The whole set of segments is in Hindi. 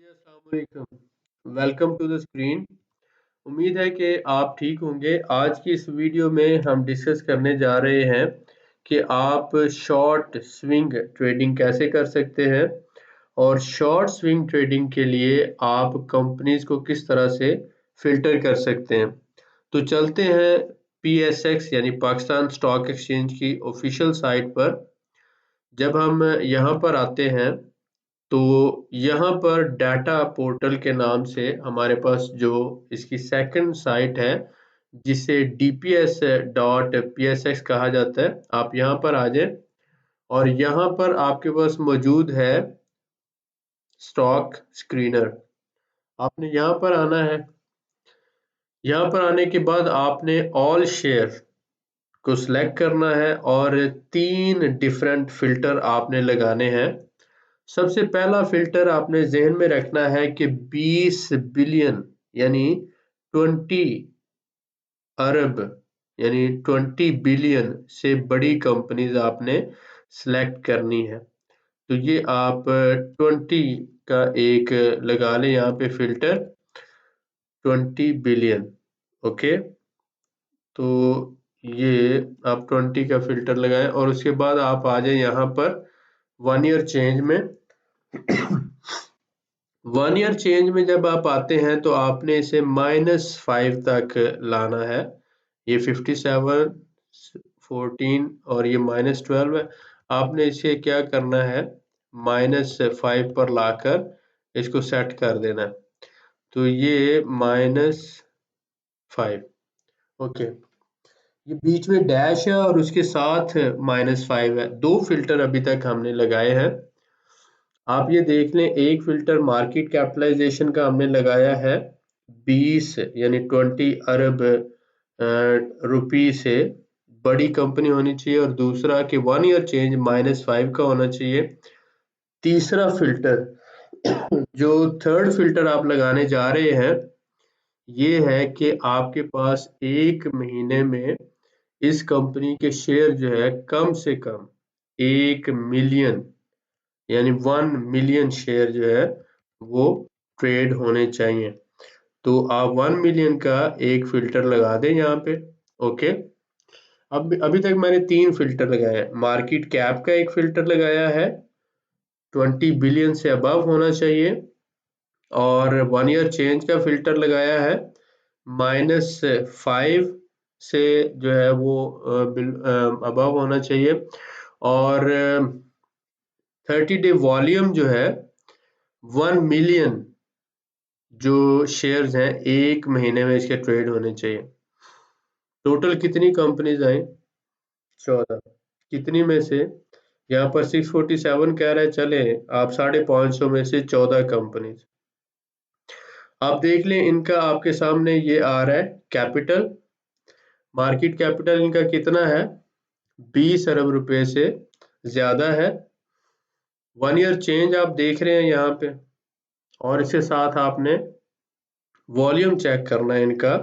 अस्सलाम वालेकुम। Welcome to the screen. उम्मीद है कि आप ठीक होंगे। आज की इस वीडियो में हम डिस्कस करने जा रहे हैं कि आप शॉर्ट स्विंग ट्रेडिंग कैसे कर सकते हैं और शॉर्ट स्विंग ट्रेडिंग के लिए आप कंपनीज को किस तरह से फिल्टर कर सकते हैं। तो चलते हैं PSX यानी पाकिस्तान स्टॉक एक्सचेंज की ऑफिशियल साइट पर। जब हम यहाँ पर आते हैं तो यहाँ पर डाटा पोर्टल के नाम से हमारे पास जो इसकी सेकंड साइट है जिसे dps.psx कहा जाता है, आप यहाँ पर आ जाए और यहाँ पर आपके पास मौजूद है स्टॉक स्क्रीनर। आपने यहाँ पर आना है। यहाँ पर आने के बाद आपने ऑल शेयर को सिलेक्ट करना है और 3 डिफरेंट फिल्टर आपने लगाने हैं। सबसे पहला फिल्टर आपने जहन में रखना है कि 20 बिलियन यानी 20 अरब यानी 20 बिलियन से बड़ी कंपनीज आपने सिलेक्ट करनी है। तो ये आप 20 का एक लगा लें यहाँ पे फिल्टर 20 बिलियन। ओके, तो ये आप 20 का फिल्टर लगाएं और उसके बाद आप आ जाए यहाँ पर 1 ईयर चेंज में। 1 ईयर चेंज में जब आप आते हैं तो आपने इसे -5 तक लाना है। ये 57, 14 और ये -12 है। आपने इसे क्या करना है, -5 पर लाकर इसको सेट कर देना है। तो ये -5। ओके, ये बीच में डैश है और उसके साथ -5 है। 2 फिल्टर अभी तक हमने लगाए हैं। आप ये देख लें, एक फिल्टर मार्केट कैपिटलाइजेशन का हमने लगाया है 20 यानी 20 अरब रुपी से बड़ी कंपनी होनी चाहिए और दूसरा कि 1 ईयर चेंज -5 का होना चाहिए। तीसरा फिल्टर जो थर्ड फिल्टर आप लगाने जा रहे हैं ये है कि आपके पास एक महीने में इस कंपनी के शेयर जो है कम से कम 1 मिलियन यानी 1 मिलियन शेयर जो है वो ट्रेड होने चाहिए। तो आप 1 मिलियन का एक फिल्टर लगा दें यहाँ पे। ओके, अब अभी तक मैंने 3 फिल्टर लगाए हैं। मार्केट कैप का एक फिल्टर लगाया है, 20 बिलियन से अबव होना चाहिए, और 1 ईयर चेंज का फिल्टर लगाया है, -5 से जो है वो अबव होना चाहिए, और 30 डे वॉल्यूम जो है 1 मिलियन जो शेयर्स हैं एक महीने में इसके ट्रेड होने चाहिए। टोटल कितनी कंपनीज आई? 14। कितनी में से? यहाँ पर 647 कह रहा है, चले आप 550 में से 14 कंपनीज। आप देख लें, इनका आपके सामने ये आ रहा है कैपिटल। मार्केट कैपिटल इनका कितना है? 20 अरब रुपए से ज्यादा है। 1 ईयर चेंज आप देख रहे हैं यहाँ पे, और इसके साथ आपने वॉल्यूम चेक करना है इनका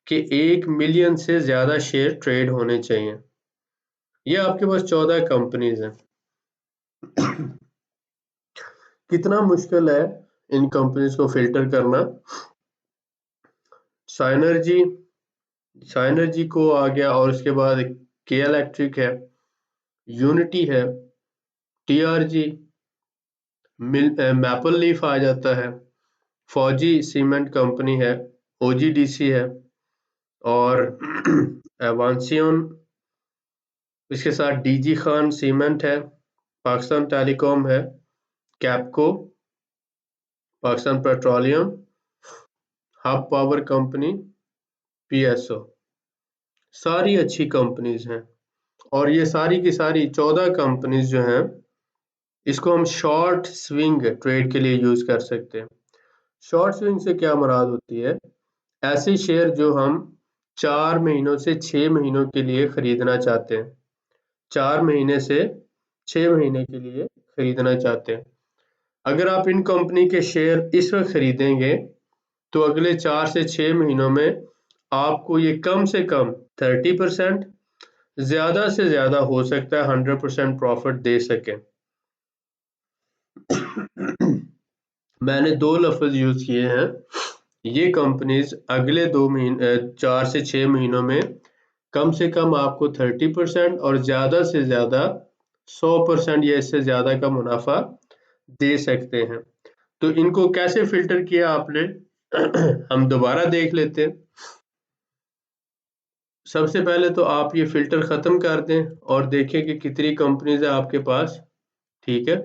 कि 1 मिलियन से ज्यादा शेयर ट्रेड होने चाहिए। ये आपके पास 14 कंपनीज हैं। कितना मुश्किल है इन कंपनीज को फिल्टर करना। साइनर्जी को आ गया, और उसके बाद के इलेक्ट्रिक है, यूनिटी है, TRG, मैपल लीफ आ जाता है, फौजी सीमेंट कंपनी है, OGDC है, और एवांसियन, इसके साथ DG खान सीमेंट है, पाकिस्तान टेलीकॉम है, Capco, Pakistan petroleum, hub power company, PSO। सारी अच्छी कंपनीज हैं, और ये सारी की सारी 14 कंपनीज जो हैं इसको हम शॉर्ट स्विंग ट्रेड के लिए यूज कर सकते हैं। शॉर्ट स्विंग से क्या मुराद होती है? ऐसे शेयर जो हम 4 महीनों से 6 महीनों के लिए खरीदना चाहते हैं। 4 महीने से 6 महीने के लिए खरीदना चाहते हैं। अगर आप इन कंपनी के शेयर इस वक्त खरीदेंगे तो अगले 4 से 6 महीनों में आपको ये कम से कम 30%, ज्यादा से ज्यादा हो सकता है 100% प्रॉफिट दे सके। मैंने दो लफ्ज यूज किए हैं। ये कंपनीज अगले 4 से 6 महीनों में कम से कम आपको 30% और ज्यादा से ज्यादा 100% या इससे ज्यादा का मुनाफा दे सकते हैं। तो इनको कैसे फिल्टर किया आपने हम दोबारा देख लेते हैं। सबसे पहले तो आप ये फिल्टर खत्म कर दें और देखें कि कितनी कंपनीज है आपके पास। ठीक है,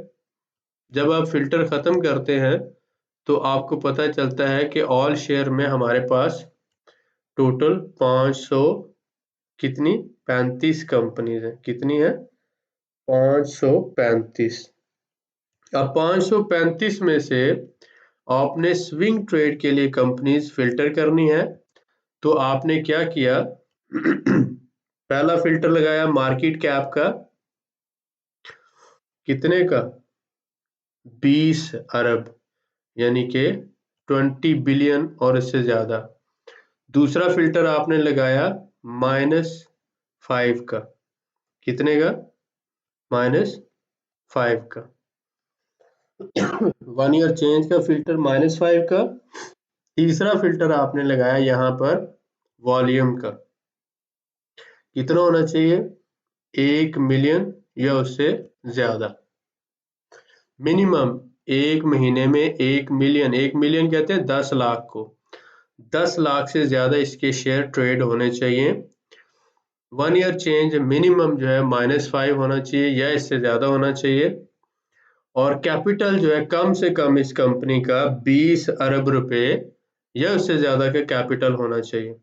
जब आप फिल्टर खत्म करते हैं तो आपको पता चलता है कि ऑल शेयर में हमारे पास टोटल 500 कितनी 35 कंपनीज है। कितनी है? 535। अब 535 में से आपने स्विंग ट्रेड के लिए कंपनीज फिल्टर करनी है। तो आपने क्या किया पहला फिल्टर लगाया मार्केट कैप का। कितने का? 20 अरब, यानी कि 20 बिलियन और इससे ज्यादा। दूसरा फिल्टर आपने लगाया -5 का। कितने का? -5 का। 1 ईयर चेंज का फिल्टर -5 का। तीसरा फिल्टर आपने लगाया यहाँ पर वॉल्यूम का। कितना होना चाहिए? 1 मिलियन या उससे ज्यादा। मिनिमम एक महीने में 1 मिलियन, 1 मिलियन कहते हैं 10 लाख को, 10 लाख से ज्यादा इसके शेयर ट्रेड होने चाहिए। 1 ईयर चेंज मिनिमम जो है -5 होना चाहिए या इससे ज्यादा होना चाहिए। और कैपिटल जो है कम से कम इस कंपनी का 20 अरब रुपए या उससे ज्यादा का कैपिटल होना चाहिए।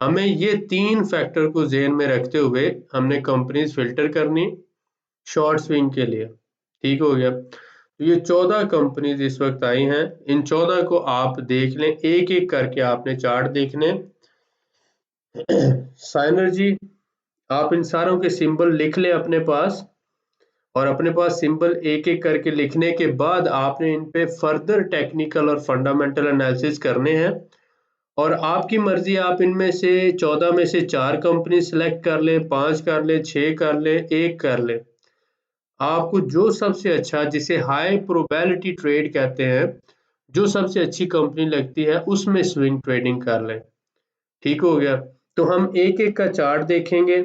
हमें ये 3 फैक्टर को ध्यान में रखते हुए हमने कंपनीज फिल्टर करनी शॉर्ट स्विंग के लिए। ठीक हो गया। तो ये 14 कंपनीज इस वक्त आई हैं। इन 14 को आप देख लें, एक एक करके आपने चार्ट देखने। साइनर्जी, आप इन सारों के सिंबल लिख लें अपने पास, और अपने पास सिंबल एक एक करके लिखने के बाद आपने इन पे फर्दर टेक्निकल और फंडामेंटल एनालिसिस करने हैं। और आपकी मर्जी, आप इनमें से 14 में से 4 कंपनी सिलेक्ट कर लें, 5 कर लें, 6 कर लें, 1 कर लें। आपको जो सबसे अच्छा, जिसे हाई प्रोबेबिलिटी ट्रेड कहते हैं, जो सबसे अच्छी कंपनी लगती है उसमें स्विंग ट्रेडिंग कर लें। ठीक हो गया। तो हम एक एक का चार्ट देखेंगे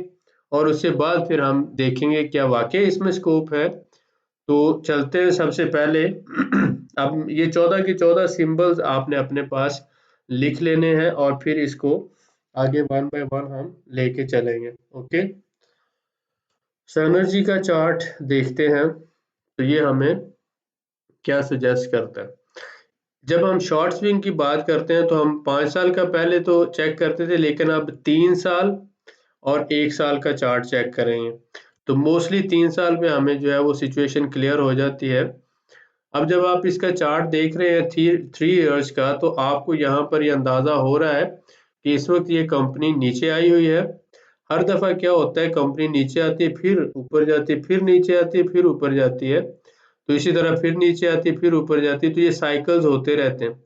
और उसके बाद फिर हम देखेंगे क्या वाकई इसमें स्कोप है। तो चलते हैं सबसे पहले अब ये 14 के 14 सिंबल्स आपने अपने पास लिख लेने हैं और फिर इसको आगे 1 बाय 1 हम लेके चलेंगे। ओके, एनर्जी का चार्ट देखते हैं तो ये हमें क्या सजेस्ट करता है। जब हम शॉर्ट स्विंग की बात करते हैं तो हम 5 साल का पहले तो चेक करते थे, लेकिन अब 3 साल और 1 साल का चार्ट चेक करेंगे। तो मोस्टली 3 साल में हमें जो है वो सिचुएशन क्लियर हो जाती है। अब जब आप इसका चार्ट देख रहे हैं 3 इयर्स का, तो आपको यहाँ पर ये अंदाजा हो रहा है कि इस वक्त ये कंपनी नीचे आई हुई है। हर दफा क्या होता है, कंपनी नीचे आती है, फिर ऊपर जाती है, फिर नीचे आती है, फिर ऊपर जाती है। तो इसी तरह फिर नीचे आती है, फिर ऊपर जाती है। तो ये साइकिल्स होते रहते हैं।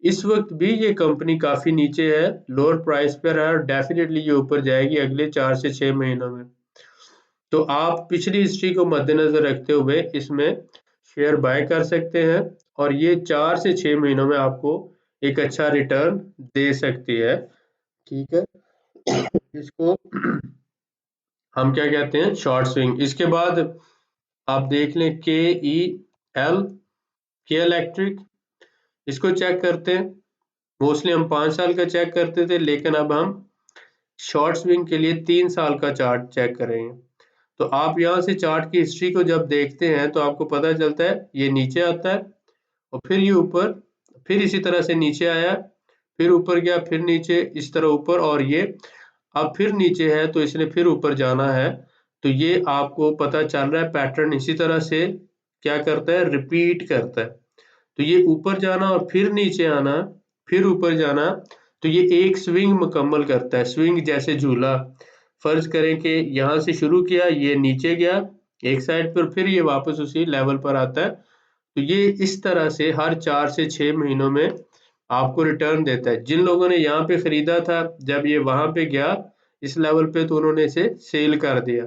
इस वक्त भी ये कंपनी काफी नीचे है, लोअर प्राइस पर है, और डेफिनेटली ये ऊपर जाएगी अगले 4 से 6 महीनों में। तो आप पिछली हिस्ट्री को मद्देनजर रखते हुए इसमें शेयर बाय कर सकते हैं, और ये 4 से 6 महीनों में आपको एक अच्छा रिटर्न दे सकती है। ठीक है, इसको हम क्या कहते हैं, शॉर्ट स्विंग। इसके बाद आप देख लें KEL, के इलेक्ट्रिक, इसको चेक करते हैं। मोस्टली हम 5 साल का चेक करते थे, लेकिन अब हम शॉर्ट स्विंग के लिए 3 साल का चार्ट चेक करेंगे। तो आप यहाँ से चार्ट की हिस्ट्री को जब देखते हैं तो आपको पता चलता है ये नीचे आता है और फिर ये ऊपर, फिर इसी तरह से नीचे आया, फिर ऊपर गया, फिर नीचे, इस तरह ऊपर, और ये अब फिर नीचे है तो इसने फिर ऊपर जाना है। तो ये आपको पता चल रहा है पैटर्न इसी तरह से क्या करता है, रिपीट करता है। तो ये ऊपर जाना और फिर नीचे आना, फिर ऊपर जाना, तो ये एक स्विंग मुकम्मल करता है। स्विंग जैसे झूला, फर्ज करें कि यहाँ से शुरू किया, ये नीचे गया एक साइड पर, फिर ये वापस उसी लेवल पर आता है। तो ये इस तरह से हर 4 से 6 महीनों में आपको रिटर्न देता है। जिन लोगों ने यहाँ पे खरीदा था, जब ये वहां पे गया इस लेवल पे, तो उन्होंने इसे सेल कर दिया।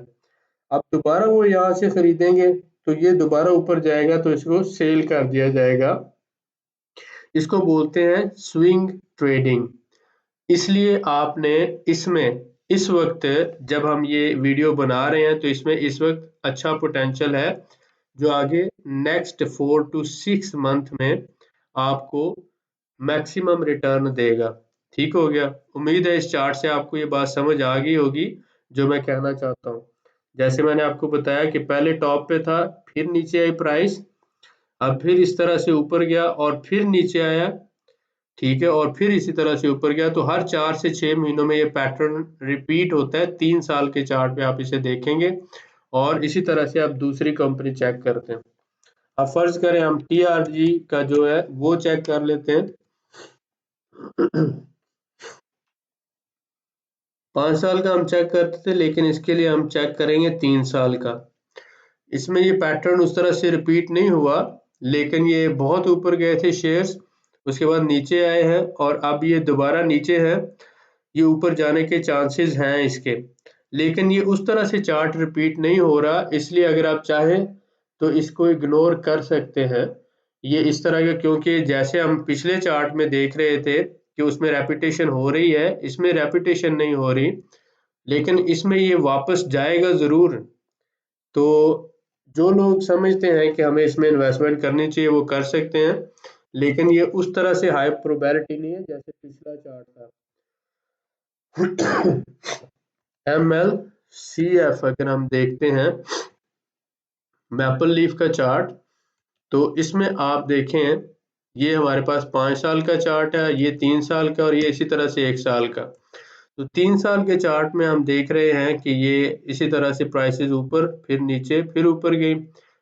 अब दोबारा वो यहाँ से खरीदेंगे तो ये दोबारा ऊपर जाएगा तो इसको सेल कर दिया जाएगा। इसको बोलते हैं स्विंग ट्रेडिंग। इसलिए आपने इसमें इस वक्त जब हम ये वीडियो बना रहे हैं तो इसमें इस वक्त अच्छा पोटेंशियल है जो आगे नेक्स्ट 4 to 6 मंथ में आपको मैक्सिमम रिटर्न देगा। ठीक हो गया। उम्मीद है इस चार्ट से आपको ये बात समझ आ गई होगी जो मैं कहना चाहता हूँ। जैसे मैंने आपको बताया कि पहले टॉप पे था, फिर नीचे आई प्राइस, अब फिर इस तरह से ऊपर गया और फिर नीचे आया, ठीक है, और फिर इसी तरह से ऊपर गया। तो हर 4 से 6 महीनों में ये पैटर्न रिपीट होता है। 3 साल के चार्ट पे आप इसे देखेंगे और इसी तरह से आप दूसरी कंपनी चेक करते हैं। अब फर्ज करें हम TRG का जो है वो चेक कर लेते हैं। 5 साल का हम चेक करते थे, लेकिन इसके लिए हम चेक करेंगे 3 साल का। इसमें ये पैटर्न उस तरह से रिपीट नहीं हुआ, लेकिन ये बहुत ऊपर गए थे शेयर्स, उसके बाद नीचे आए हैं और अब ये दोबारा नीचे है। ये ऊपर जाने के चांसेस हैं इसके, लेकिन ये उस तरह से चार्ट रिपीट नहीं हो रहा। इसलिए अगर आप चाहें तो इसको इग्नोर कर सकते हैं ये इस तरह का, क्योंकि जैसे हम पिछले चार्ट में देख रहे थे कि उसमें रेपिटेशन हो रही है, इसमें रेपिटेशन नहीं हो रही, लेकिन इसमें ये वापस जाएगा जरूर। तो जो लोग समझते हैं कि हमें इसमें इन्वेस्टमेंट करनी चाहिए वो कर सकते हैं, लेकिन ये उस तरह से हाई प्रोबेबिलिटी नहीं है जैसे पिछला चार्ट था। MLCF अगर हम देखते हैं मैपल लीफ का चार्ट, तो इसमें आप देखें ये हमारे पास 5 साल का चार्ट है, ये 3 साल का और ये इसी तरह से 1 साल का। तो 3 साल के चार्ट में हम देख रहे हैं कि ये इसी तरह से प्राइसेस ऊपर फिर नीचे फिर ऊपर गई,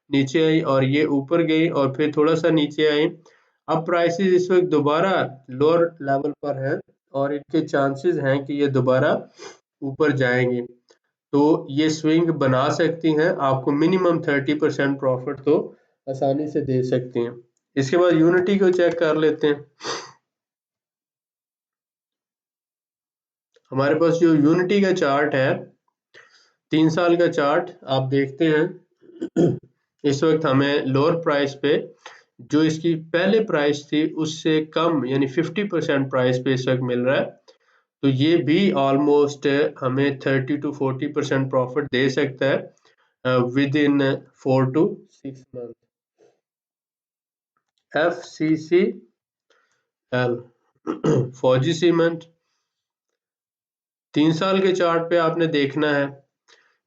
नीचे आई और ये ऊपर गई और फिर थोड़ा सा नीचे आई। अब प्राइसेस इस वक्त दोबारा लोअर लेवल पर है और इनके चांसेस हैं कि ये दोबारा ऊपर जाएंगे। तो ये स्विंग बना सकती हैं, आपको मिनिमम 30% प्रॉफिट तो आसानी से दे सकती हैं। इसके बाद यूनिटी को चेक कर लेते हैं। हमारे पास जो यूनिटी का चार्ट है 3 साल का चार्ट आप देखते हैं इस वक्त हमें लोअर प्राइस पे जो इसकी पहले प्राइस थी उससे कम यानी 50% प्राइस पे इस वक्त मिल रहा है। तो ये भी ऑलमोस्ट हमें 30 to 40% प्रॉफिट दे सकता है with in 4 to 6 month. FCCL फौजी सीमेंट 3 साल के चार्ट पे आपने देखना है।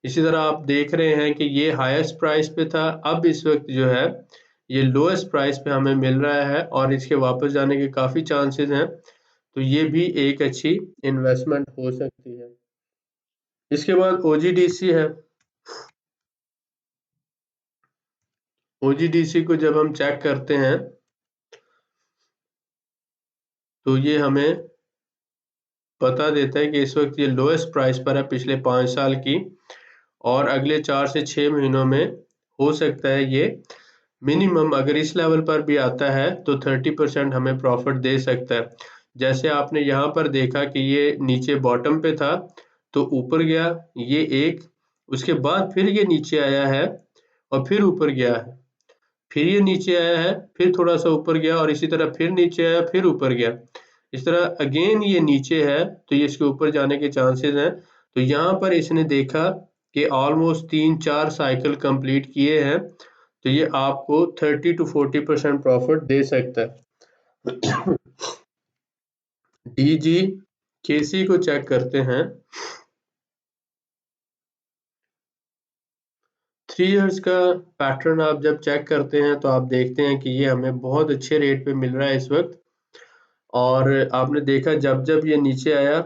इसी तरह आप देख रहे हैं कि ये हाईएस्ट प्राइस पे था, अब इस वक्त जो है ये लोएस्ट प्राइस पे हमें मिल रहा है और इसके वापस जाने के काफ़ी चांसेस हैं। तो ये भी एक अच्छी इन्वेस्टमेंट हो सकती है। इसके बाद OGDC है। OGDC को जब हम चेक करते हैं तो ये हमें बता देता है कि इस वक्त ये लोएस्ट प्राइस पर है पिछले 5 साल की, और अगले 4 से 6 महीनों में हो सकता है ये मिनिमम अगर इस लेवल पर भी आता है तो 30% हमें प्रॉफिट दे सकता है। जैसे आपने यहाँ पर देखा कि ये नीचे बॉटम पे था तो ऊपर गया ये एक, उसके बाद फिर ये नीचे आया है और फिर ऊपर गया है, फिर ये नीचे आया है, फिर थोड़ा सा ऊपर गया और इसी तरह फिर नीचे आया फिर ऊपर गया। इस तरह अगेन ये नीचे है तो ये इसके ऊपर जाने के चांसेस हैं। तो यहाँ पर इसने देखा कि ऑलमोस्ट 3-4 साइकिल कंप्लीट किए हैं, तो ये आपको 30 to 40% प्रॉफिट दे सकता है। DGKC को चेक करते हैं। 3 इयर्स का पैटर्न आप जब चेक करते हैं तो आप देखते हैं कि ये हमें बहुत अच्छे रेट पे मिल रहा है इस वक्त। और आपने देखा जब जब ये नीचे आया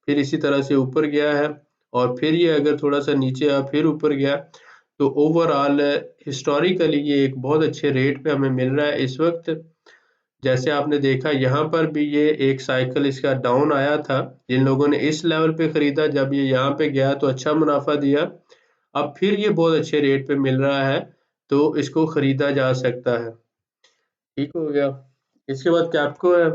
फिर इसी तरह से ऊपर गया है और फिर ये अगर थोड़ा सा नीचे आया फिर ऊपर गया, तो ओवरऑल हिस्टोरिकली ये एक बहुत अच्छे रेट पे हमें मिल रहा है इस वक्त। जैसे आपने देखा यहाँ पर भी ये एक साइकिल इसका डाउन आया था, जिन लोगों ने इस लेवल पे खरीदा जब ये यहाँ पे गया तो अच्छा मुनाफा दिया। अब फिर ये बहुत अच्छे रेट पे मिल रहा है तो इसको खरीदा जा सकता है। ठीक हो गया। इसके बाद कैप्को है।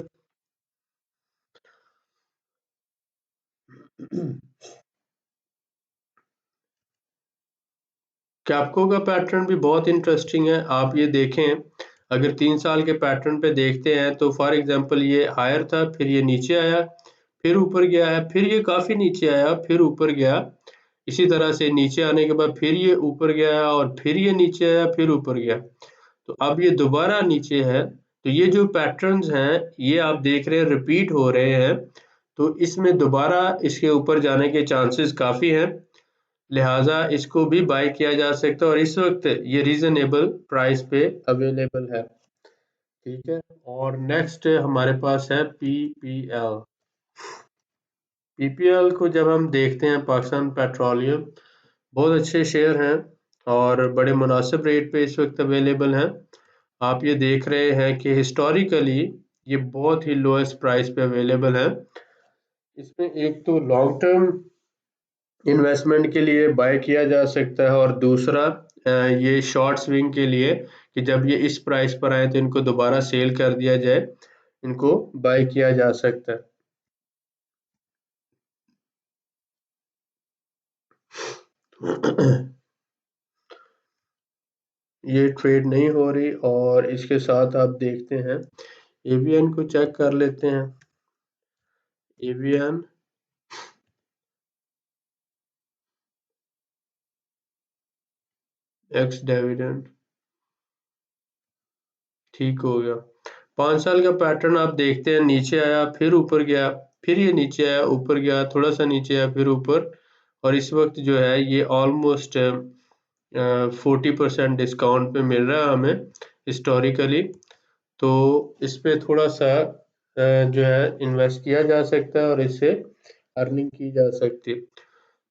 कैप्को का पैटर्न भी बहुत इंटरेस्टिंग है। आप ये देखें अगर 3 साल के पैटर्न पे देखते हैं तो फॉर एग्जांपल ये हायर था, फिर ये नीचे आया, फिर ऊपर गया है, फिर ये काफ़ी नीचे आया, फिर ऊपर गया। इसी तरह से नीचे आने के बाद फिर ये ऊपर गया और फिर ये नीचे आया, फिर ऊपर गया। तो अब ये दोबारा नीचे है। तो ये जो पैटर्न्स हैं ये आप देख रहे हैं रिपीट हो रहे हैं। तो इसमें दोबारा इसके ऊपर जाने के चांसेस काफ़ी हैं, लिहाजा इसको भी बाय किया जा सकता है और इस वक्त ये रीजनेबल प्राइस पे अवेलेबल है। ठीक है, और नेक्स्ट हमारे पास है पीपीएल। पीपीएल को जब हम देखते हैं, पाकिस्तान पेट्रोलियम, बहुत अच्छे शेयर हैं और बड़े मुनासिब रेट पे इस वक्त अवेलेबल हैं। आप ये देख रहे हैं कि हिस्टोरिकली ये बहुत ही लोएस्ट प्राइस पे अवेलेबल है। इसमें एक तो लॉन्ग टर्म इन्वेस्टमेंट के लिए बाय किया जा सकता है और दूसरा ये शॉर्ट स्विंग के लिए कि जब ये इस प्राइस पर आए तो इनको दोबारा सेल कर दिया जाए, इनको बाय किया जा सकता है। ये ट्रेड नहीं हो रही और इसके साथ आप देखते हैं एवीएन को चेक कर लेते हैं। एवीएन एक्स डिविडेंड ठीक हो गया। 5 साल का पैटर्न आप देखते हैं, नीचे आया फिर ऊपर गया, फिर ये नीचे आया ऊपर गया, थोड़ा सा नीचे आया फिर ऊपर, और इस वक्त जो है ये ऑलमोस्ट 40% डिस्काउंट पे मिल रहा है हमें हिस्टोरिकली। तो इस पे थोड़ा सा जो है इन्वेस्ट किया जा सकता है और इससे अर्निंग की जा सकती है।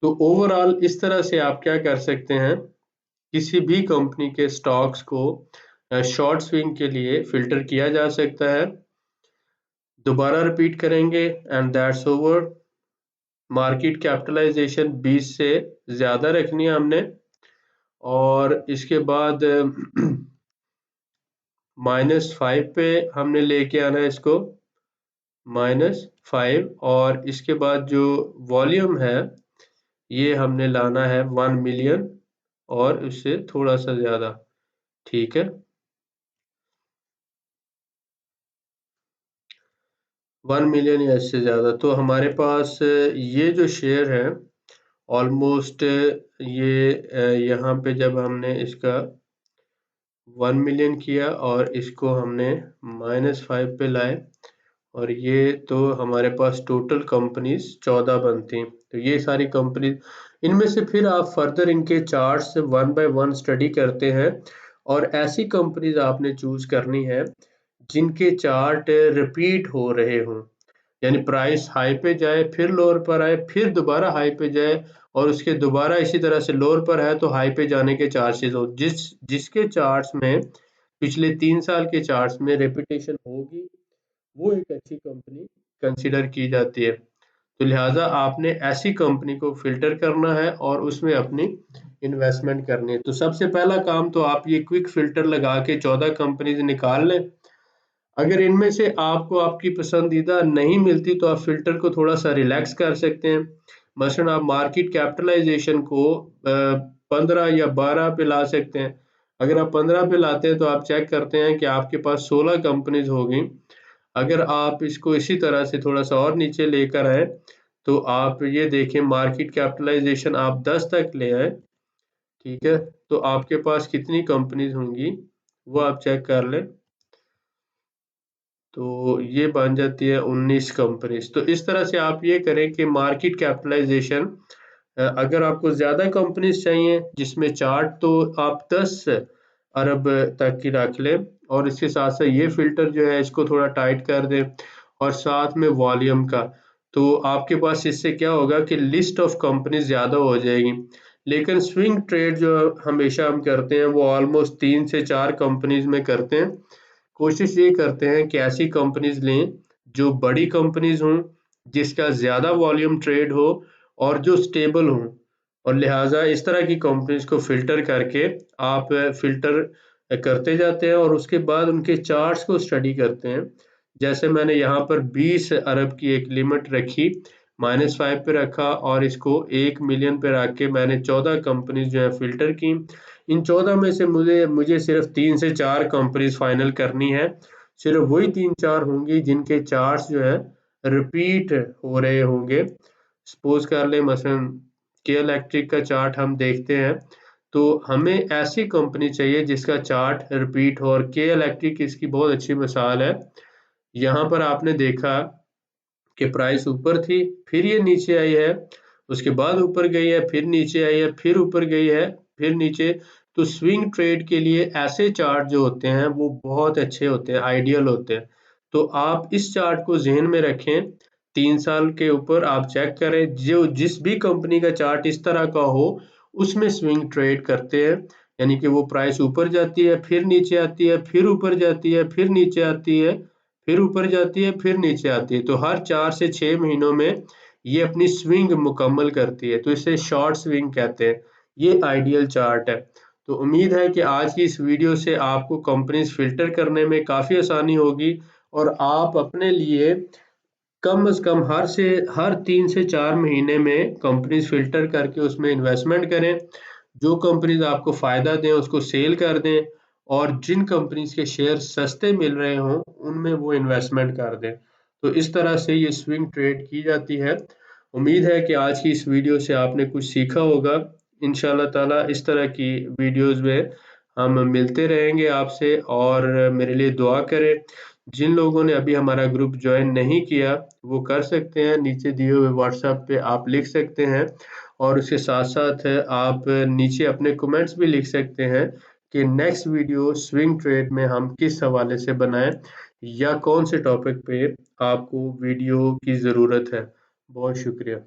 तो ओवरऑल इस तरह से आप क्या कर सकते हैं, किसी भी कंपनी के स्टॉक्स को शॉर्ट स्विंग के लिए फिल्टर किया जा सकता है। दोबारा रिपीट करेंगे and that's over. Market capitalisation 20 से ज़्यादा रखनी है हमने और इसके बाद -5 पे हमने लेके आना है इसको, -5, और इसके बाद जो वॉल्यूम है ये हमने लाना है 1 मिलियन और उससे थोड़ा सा ज़्यादा। ठीक है, 1 मिलियन या इससे ज़्यादा। तो हमारे पास ये जो शेयर है ऑलमोस्ट ये यहाँ पे जब हमने इसका 1 मिलियन किया और इसको हमने -5 पे लाए और ये तो हमारे पास टोटल कंपनीज 14 बनती हैं। तो ये सारी कंपनीज, इनमें से फिर आप फर्दर इनके चार्ट्स 1 बाय 1 स्टडी करते हैं और ऐसी कंपनीज आपने चूज करनी है जिनके चार्ट रिपीट हो रहे हों, यानी प्राइस हाई पे जाए फिर लोअर पर आए फिर दोबारा हाई पे जाए और उसके दोबारा इसी तरह से लोअर पर है तो हाई पे जाने के चांसेस हो। जिसके चार्ट्स में पिछले 3 साल के चार्ट्स में रेपिटेशन होगी वो एक अच्छी कंपनी कंसिडर की जाती है। तो लिहाजा आपने ऐसी कंपनी को फिल्टर करना है और उसमें अपनी इन्वेस्टमेंट करनी है। तो सबसे पहला काम तो आप ये क्विक फिल्टर लगा के 14 कंपनीज निकाल लें। अगर इनमें से आपको आपकी पसंदीदा नहीं मिलती तो आप फिल्टर को थोड़ा सा रिलैक्स कर सकते हैं। मसलन आप मार्केट कैपिटलाइजेशन को 15 या 12 पे ला सकते हैं। अगर आप 15 पे लाते हैं तो आप चेक करते हैं कि आपके पास 16 कंपनीज होगी। अगर आप इसको इसी तरह से थोड़ा सा और नीचे लेकर आए तो आप ये देखें मार्केट कैपिटलाइजेशन आप 10 तक ले आए, ठीक है, तो आपके पास कितनी कंपनीज होंगी वो आप चेक कर लें। तो ये बन जाती है 19 कंपनीज। तो इस तरह से आप ये करें कि मार्केट कैपिटलाइजेशन, अगर आपको ज़्यादा कंपनीज चाहिए जिसमें चार्ट, तो आप 10 अरब तक की रख लें और इसके साथ साथ ये फिल्टर जो है इसको थोड़ा टाइट कर दें और साथ में वॉल्यूम का। तो आपके पास इससे क्या होगा कि लिस्ट ऑफ कंपनीज ज़्यादा हो जाएगी। लेकिन स्विंग ट्रेड जो हमेशा हम करते हैं वो ऑलमोस्ट 3 से 4 कंपनीज में करते हैं। कोशिश ये करते हैं कि ऐसी कंपनीज लें जो बड़ी कंपनीज हों, जिसका ज़्यादा वॉल्यूम ट्रेड हो और जो स्टेबल हों, और लिहाजा इस तरह की कंपनीज को फिल्टर करके आप फिल्टर करते जाते हैं और उसके बाद उनके चार्ट्स को स्टडी करते हैं। जैसे मैंने यहाँ पर 20 अरब की एक लिमिट रखी, -5 पे रखा और इसको 1 मिलियन पे रख के मैंने 14 कंपनीज जो है फिल्टर की। इन 14 में से मुझे सिर्फ 3 से 4 कंपनीज फाइनल करनी है। सिर्फ वही 3-4 होंगी जिनके चार्ट्स जो है रिपीट हो रहे होंगे। सपोज कर ले मसलन के इलेक्ट्रिक का चार्ट हम देखते हैं, तो हमें ऐसी कंपनी चाहिए जिसका चार्ट रिपीट हो, और के इलेक्ट्रिक इसकी बहुत अच्छी मिसाल है। यहाँ पर आपने देखा कि प्राइस ऊपर थी, फिर ये नीचे आई है, उसके बाद ऊपर गई है, फिर नीचे आई है, फिर ऊपर गई है, फिर नीचे। तो स्विंग ट्रेड के लिए ऐसे चार्ट जो होते हैं वो बहुत अच्छे होते हैं, आइडियल होते हैं। तो आप इस चार्ट को ज़हन में रखें, 3 साल के ऊपर आप चेक करें, जो जिस भी कंपनी का चार्ट इस तरह का हो उसमें स्विंग ट्रेड करते हैं, यानी कि वो प्राइस ऊपर जाती है, फिर नीचे आती है, फिर ऊपर जाती है, फिर नीचे आती है, फिर ऊपर जाती है, फिर नीचे आती है। तो हर 4 से 6 महीनों में ये अपनी स्विंग मुकम्मल करती है, तो इसे शॉर्ट स्विंग कहते हैं। ये आइडियल चार्ट है। तो उम्मीद है कि आज की इस वीडियो से आपको कंपनीज फिल्टर करने में काफ़ी आसानी होगी, और आप अपने लिए कम से कम हर 3 से 4 महीने में कंपनीज फिल्टर करके उसमें इन्वेस्टमेंट करें। जो कंपनीज आपको फ़ायदा दें उसको सेल कर दें, और जिन कंपनीज के शेयर सस्ते मिल रहे हों उनमें वो इन्वेस्टमेंट कर दें। तो इस तरह से ये स्विंग ट्रेड की जाती है। उम्मीद है कि आज की इस वीडियो से आपने कुछ सीखा होगा। इंशाल्लाह ताला इस तरह की वीडियोस में हम मिलते रहेंगे आपसे, और मेरे लिए दुआ करें। जिन लोगों ने अभी हमारा ग्रुप ज्वाइन नहीं किया वो कर सकते हैं, नीचे दिए हुए व्हाट्सएप पे आप लिख सकते हैं, और उसके साथ साथ आप नीचे अपने कमेंट्स भी लिख सकते हैं कि नेक्स्ट वीडियो स्विंग ट्रेड में हम किस हवाले से बनाएं, या कौन से टॉपिक पे आपको वीडियो की ज़रूरत है। बहुत शुक्रिया।